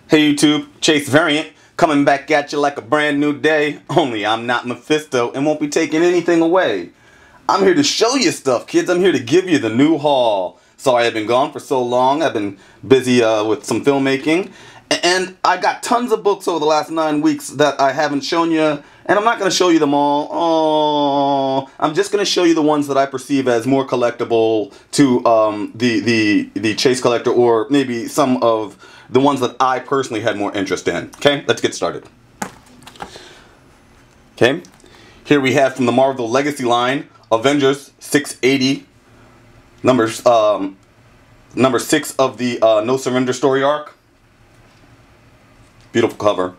Hey YouTube, Chase Variant, coming back at you like a brand new day, only I'm not Mephisto and won't be taking anything away. I'm here to show you stuff, kids. I'm here to give you the new haul. Sorry I've been gone for so long. I've been busy with some filmmaking. And I got tons of books over the last 9 weeks that I haven't shown you. And I'm not going to show you them all. Oh, I'm just going to show you the ones that I perceive as more collectible to the Chase collector, or maybe some of the ones that I personally had more interest in. Okay, let's get started. Okay, here we have from the Marvel Legacy line, Avengers 680, number 6 of the No Surrender story arc. Beautiful cover.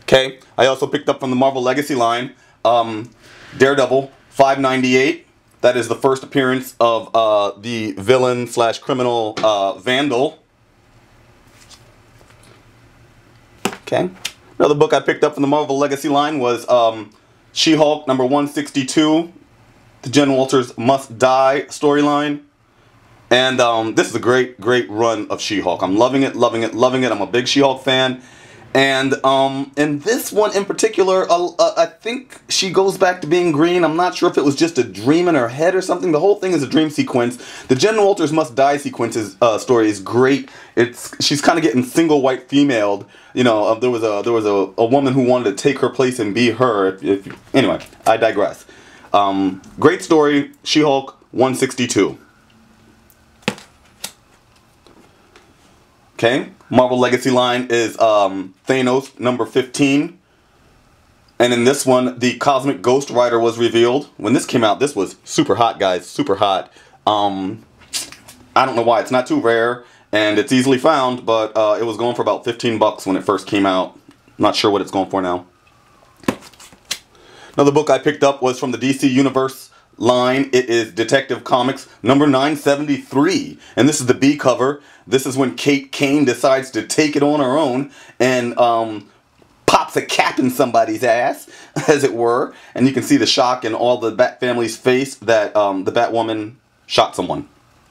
Okay, I also picked up from the Marvel Legacy line, Daredevil 598. That is the first appearance of the villain slash criminal Vandal. Okay. Another book I picked up from the Marvel Legacy line was She-Hulk number 162, the Jen Walters Must Die storyline. And this is a great run of She-Hulk. I'm loving it, loving it, loving it. I'm a big She-Hulk fan. And in this one in particular, I think she goes back to being green. I'm not sure if it was just a dream in her head or something. The whole thing is a dream sequence. The Jen Walters Must Die sequence story is great. She's kind of getting single white femaled. You know, there was a woman who wanted to take her place and be her. Anyway, I digress. Great story. She-Hulk 162. Okay, Marvel Legacy line is Thanos number 15. And in this one, the Cosmic Ghost Rider was revealed. When this came out, this was super hot, guys. Super hot. I don't know why. It's not too rare, and it's easily found, but it was going for about 15 bucks when it first came out. Not sure what it's going for now. Another book I picked up was from the DC Universe line. It is Detective Comics number 973, and this is the B cover. This is when Kate Kane decides to take it on her own and pops a cap in somebody's ass, as it were, and you can see the shock in all the Bat family's face that the Batwoman shot someone,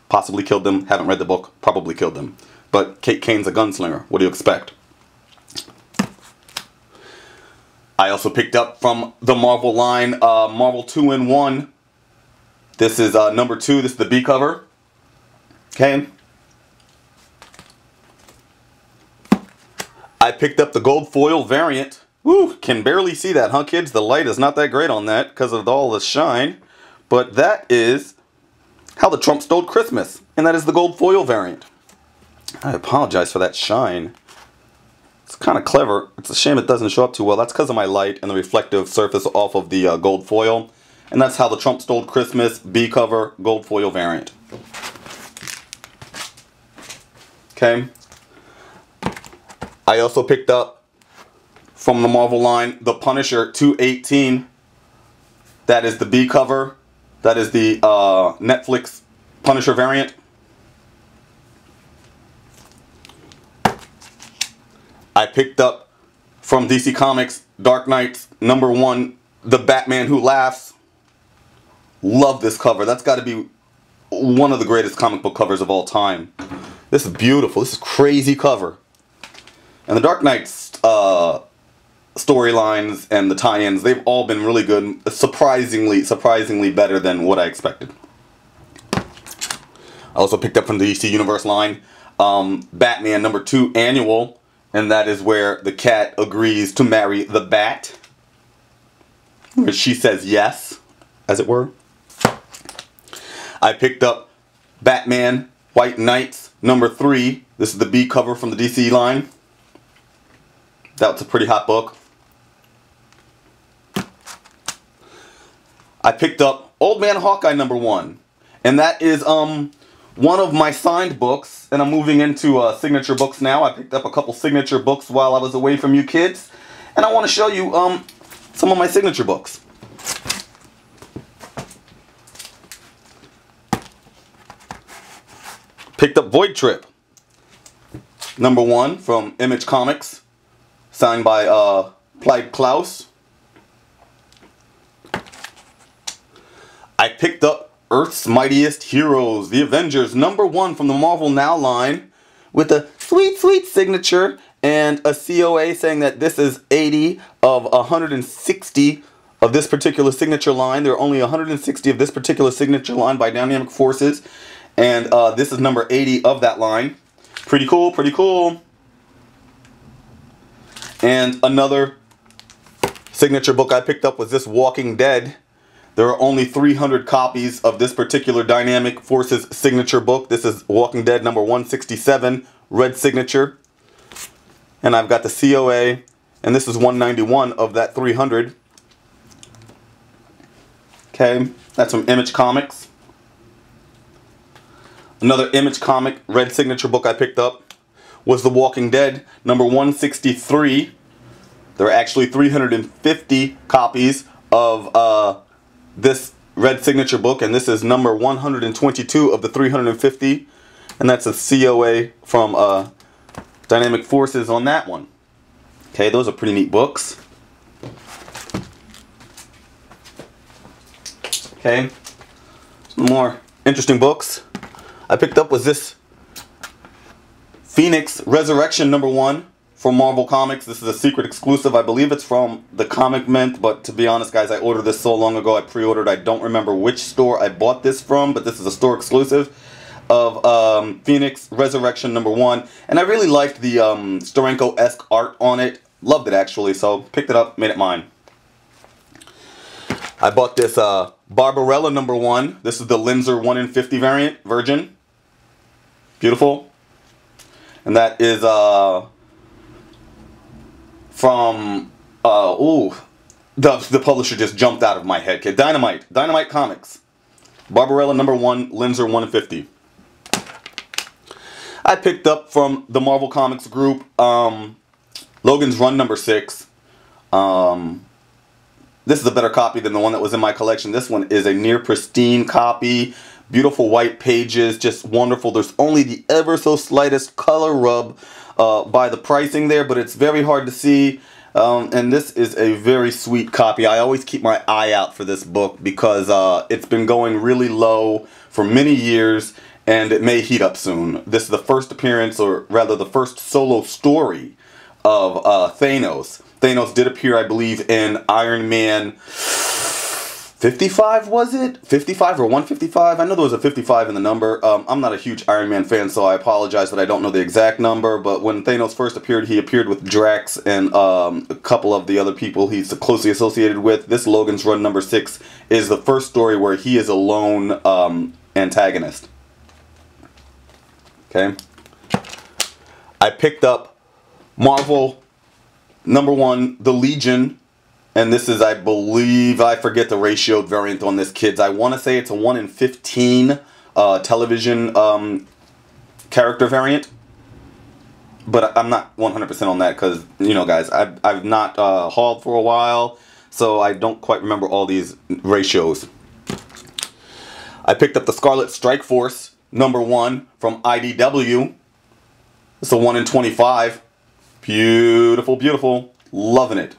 possibly killed them. Haven't read the book, probably killed them, but Kate Kane's a gunslinger. What do you expect? I also picked up from the Marvel line Marvel 2-in-1. This is number 2. This is the B cover. Okay. I picked up the gold foil variant. Woo, can barely see that, huh, kids? The light is not that great on that because of all the shine. But that is How the Trump Stole Christmas. And that is the gold foil variant. I apologize for that shine. It's kind of clever. It's a shame it doesn't show up too well. That's because of my light and the reflective surface off of the gold foil. And that's How the Trump Stole Christmas, B cover, gold foil variant. Okay. I also picked up from the Marvel line The Punisher 218. That is the B cover. That is the Netflix Punisher variant. I picked up from DC Comics Dark Knights number 1, The Batman Who Laughs. Love this cover. That's got to be one of the greatest comic book covers of all time. This is beautiful. This is a crazy cover. And the Dark Knight's storylines and the tie-ins, they've all been really good. Surprisingly better than what I expected. I also picked up from the DC Universe line Batman number 2 Annual. And that is where the cat agrees to marry the bat. Where she says yes, as it were. I picked up Batman White Knights number 3. This is the B cover from the DC line. That's a pretty hot book. I picked up Old Man Hawkeye number 1. And that is one of my signed books. And I'm moving into signature books now. I picked up a couple signature books while I was away from you kids. And I want to show you some of my signature books. Picked up Void Trip number 1 from Image Comics, signed by Plaid Klaus. I picked up Earth's Mightiest Heroes, the Avengers, #1 from the Marvel Now line, with a sweet, sweet signature and a COA saying that this is 80 of 160 of this particular signature line. There are only 160 of this particular signature line by Dynamic Forces, and this is number 80 of that line. Pretty cool, pretty cool. And another signature book I picked up was this Walking Dead. There are only 300 copies of this particular Dynamic Forces signature book. This is Walking Dead number 167, red signature. And I've got the COA, and this is 191 of that 300. Okay, that's from Image Comics. Another Image Comic red signature book I picked up was The Walking Dead number 163. There are actually 350 copies of this red signature book, and this is number 122 of the 350, and that's a COA from Dynamic Forces on that one. Okay, those are pretty neat books. Okay, some more interesting books I picked up was this Phoenix Resurrection number 1 from Marvel Comics. This is a secret exclusive. I believe it's from the Comic Mint, but to be honest, guys, I ordered this so long ago. I pre-ordered. I don't remember which store I bought this from, but this is a store exclusive of Phoenix Resurrection number 1. And I really liked the Steranko-esque art on it. Loved it, actually, so picked it up, made it mine. I bought this Barbarella number 1. This is the Linzer 1 in 50 variant, Virgin. Beautiful. And that is from the publisher just jumped out of my head. Okay, Dynamite Comics, Barbarella number 1, Linzer 1 in 50. I picked up from the Marvel Comics group Logan's Run number 6. This is a better copy than the one that was in my collection. This one is a near pristine copy. Beautiful white pages, just wonderful. There's only the ever so slightest color rub by the pricing there, but it's very hard to see. And this is a very sweet copy. I always keep my eye out for this book because it's been going really low for many years, and it may heat up soon. This is the first appearance, or rather the first solo story of Thanos. Thanos did appear, I believe, in Iron Man 55, was it? 55 or 155? I know there was a 55 in the number. I'm not a huge Iron Man fan, so I apologize that I don't know the exact number, but when Thanos first appeared, he appeared with Drax and a couple of the other people he's closely associated with. This Logan's Run number 6 is the first story where he is a lone antagonist. Okay. I picked up Marvel number 1, The Legion, and this is, I believe, I forget the ratioed variant on this, kids. I want to say it's a 1 in 15 television character variant, but I'm not 100% on that because, you know, guys, I've not hauled for a while, so I don't quite remember all these ratios. I picked up the Scarlet Strike Force number 1 from IDW. It's a 1 in 25. Beautiful, beautiful. Loving it.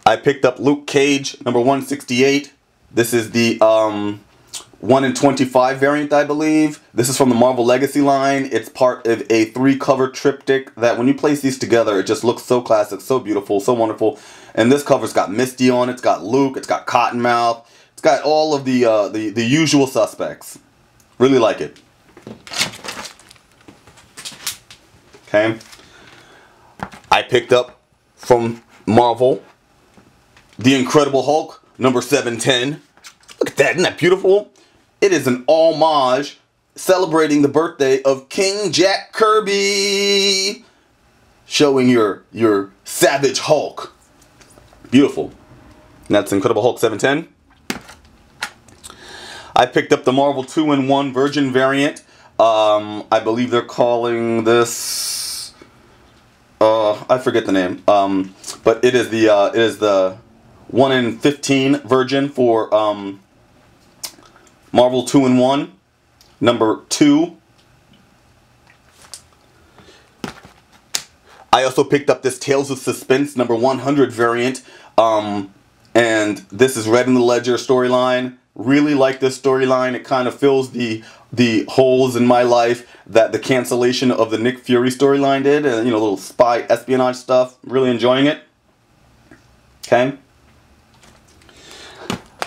I picked up Luke Cage, number 168. This is the 1 in 25 variant, I believe. This is from the Marvel Legacy line. It's part of a 3-cover triptych that when you place these together, it just looks so classic, so beautiful, so wonderful. And this cover's got Misty on it. It's got Luke. It's got Cottonmouth. It's got all of the usual suspects. Really like it. Okay. I picked up from Marvel The Incredible Hulk, number 710. Look at that, isn't that beautiful? It is an homage celebrating the birthday of King Jack Kirby, showing your Savage Hulk. Beautiful. And that's Incredible Hulk 710. I picked up the Marvel 2-in-1 Virgin variant. I believe they're calling this, I forget the name, but it is the 1 in 15 Virgin for Marvel 2-in-1 number 2. I also picked up this Tales of Suspense number 100 variant, and this is Red in the Ledger storyline. Really like this storyline. It kind of fills the the holes in my life that the cancellation of the Nick Fury storyline did, and, you know, little spy espionage stuff. Really enjoying it. Okay.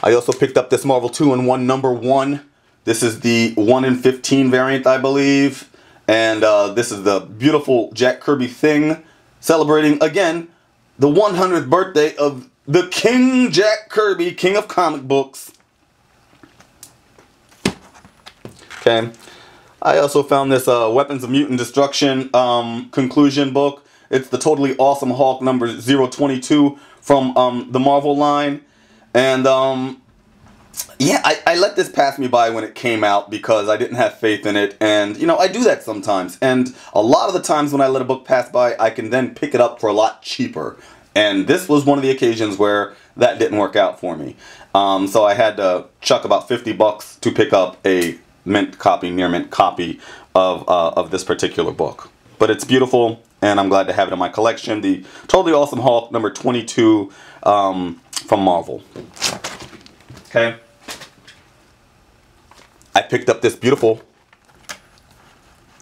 I also picked up this Marvel 2-in-1 #1. This is the 1 in 15 variant, I believe. And this is the beautiful Jack Kirby thing, celebrating, again, the 100th birthday of the King Jack Kirby, king of comic books. Okay. I also found this Weapons of Mutant Destruction conclusion book. It's the Totally Awesome Hulk number 022 from the Marvel line. And yeah, I let this pass me by when it came out because I didn't have faith in it. And, you know, I do that sometimes. And a lot of the times when I let a book pass by, I can then pick it up for a lot cheaper. And this was one of the occasions where that didn't work out for me. So I had to chuck about 50 bucks to pick up a mint copy, near mint copy of this particular book. But it's beautiful, and I'm glad to have it in my collection. The Totally Awesome Hulk number 22 from Marvel. Okay. I picked up this beautiful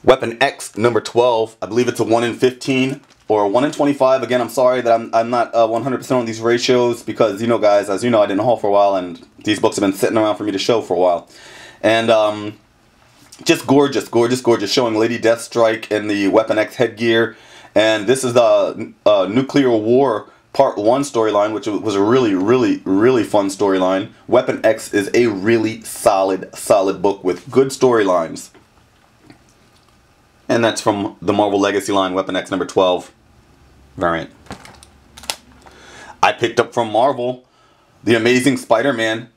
Weapon X number 12. I believe it's a 1 in 15 or a 1 in 25. Again, I'm sorry that I'm not 100% on these ratios because, you know, guys, as you know, I didn't haul for a while, and these books have been sitting around for me to show for a while. And just gorgeous, gorgeous, gorgeous, showing Lady Deathstrike in the Weapon X headgear. And this is the Nuclear War Part 1 storyline, which was a really, really, really fun storyline. Weapon X is a really solid book with good storylines. And that's from the Marvel Legacy line, Weapon X number 12 variant. I picked up from Marvel The Amazing Spider-Man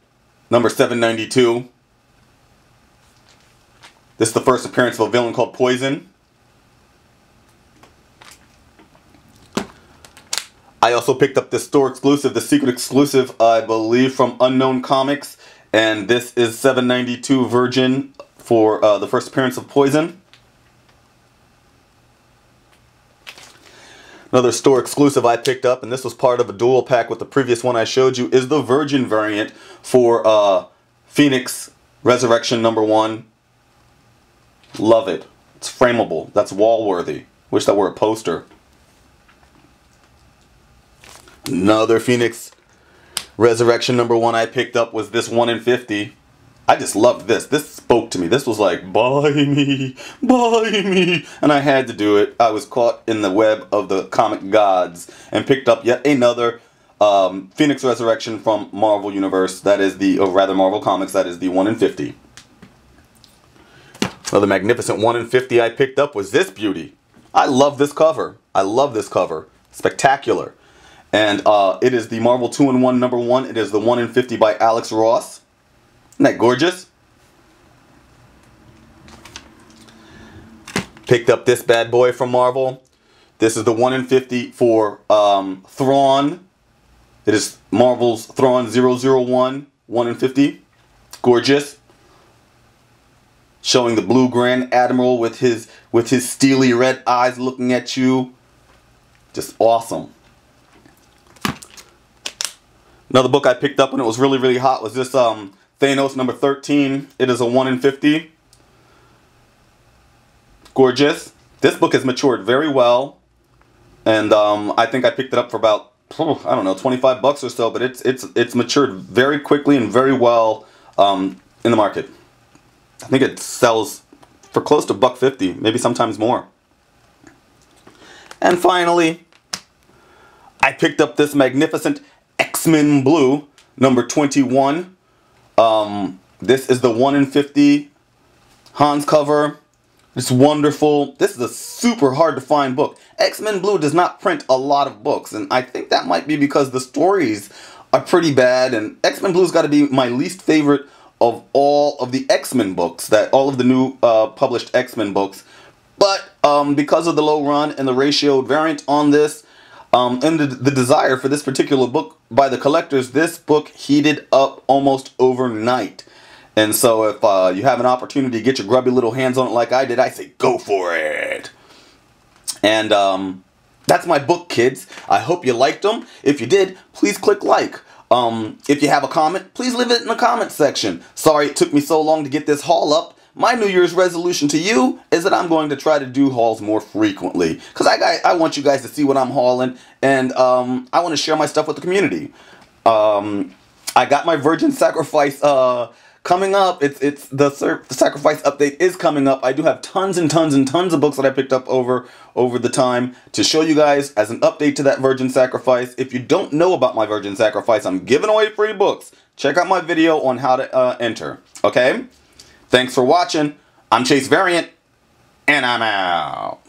number 792. This is the first appearance of a villain called Poison. I also picked up this store exclusive, the secret exclusive, I believe, from Unknown Comics. And this is 792 Virgin for the first appearance of Poison. Another store exclusive I picked up, and this was part of a dual pack with the previous one I showed you, is the Virgin variant for Phoenix Resurrection number 1. Love it. It's frameable. That's wall worthy. Wish that were a poster. Another Phoenix Resurrection number 1 I picked up was this 1 in 50. I just loved this. This spoke to me. This was like, buy me, buy me. And I had to do it. I was caught in the web of the comic gods and picked up yet another Phoenix Resurrection from Marvel Universe. That is the, or rather Marvel Comics, that is the 1 in 50. Another magnificent 1 in 50 I picked up was this beauty. I love this cover. I love this cover. Spectacular. And it is the Marvel 2-in-1 number 1. It is the 1 in 50 by Alex Ross. Isn't that gorgeous? Picked up this bad boy from Marvel. This is the 1 in 50 for Thrawn. It is Marvel's Thrawn 001, 1 in 50. Gorgeous. Showing the blue Grand Admiral with his steely red eyes looking at you. Just awesome. Another book I picked up when it was really, really hot was this Thanos number 13. It is a 1 in 50. Gorgeous. This book has matured very well. And I think I picked it up for about, I don't know, 25 bucks or so. But it's matured very quickly and very well in the market. I think it sells for close to $1.50, maybe sometimes more. And finally, I picked up this magnificent X-Men Blue, number 21. This is the 1 in 50 Hans cover. It's wonderful. This is a super hard to find book. X-Men Blue does not print a lot of books, and I think that might be because the stories are pretty bad, and X-Men Blue's got to be my least favorite of all of the X-Men books, all of the new published X-Men books. But because of the low run and the ratioed variant on this, and the desire for this particular book by the collectors, this book heated up almost overnight. And so if you have an opportunity to get your grubby little hands on it like I did, I say go for it. And that's my book, kids. I hope you liked them. If you did, please click like. If you have a comment, please leave it in the comment section. Sorry it took me so long to get this haul up. my New Year's resolution to you is that I'm going to try to do hauls more frequently. Because I want you guys to see what I'm hauling, and I want to share my stuff with the community. I got my Virgin Sacrifice coming up. It's the Sacrifice update is coming up. I do have tons and tons and tons of books that I picked up over the time to show you guys as an update to that Virgin Sacrifice. If you don't know about my Virgin Sacrifice, I'm giving away free books. Check out my video on how to enter. Okay? Thanks for watching. I'm Chase Variant, and I'm out.